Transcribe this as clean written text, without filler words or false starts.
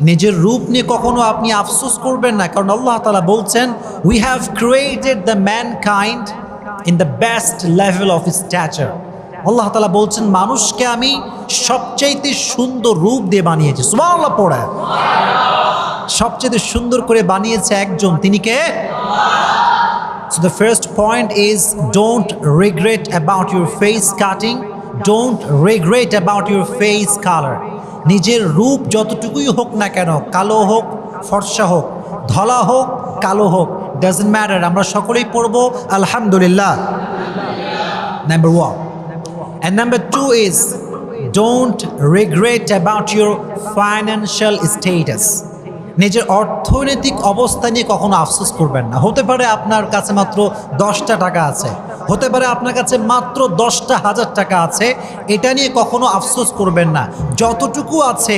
নিজের রূপ নিয়ে কখনো আপনি আফসোস করবেন না, কারণ আল্লাহ তাআলা বলছেন we have created the mankind in the best level of stature. আল্লাহ তাআলা বলছেন মানুষকে আমি সবচাইতে সুন্দর রূপ দিয়ে বানিয়েছি। সুবহানাল্লাহ পড়ে সবচেয়ে সুন্দর করে বানিয়েছে একজন, তিনি কে? So the first point is don't regret about your face cutting, don't regret about your face color. নিজের রূপ যতটুকুই হোক না কেন, কালো হোক ফর্সা হোক, ধলা হোক কালো হোক, ডাজন্ট ম্যাটার, আমরা সকলেই পড়বো আলহামদুলিল্লাহ। Number one. And number two is don't regret about your financial status. নিজের অর্থনৈতিক অবস্থা নিয়ে কখনো আফসোস করবেন না। হতে পারে আপনার কাছে মাত্র 10টা টাকা আছে, হতে পারে আপনার কাছে মাত্র 10টা হাজার টাকা আছে, এটা নিয়ে কখনো আফসোস করবেন না। যতটুকু আছে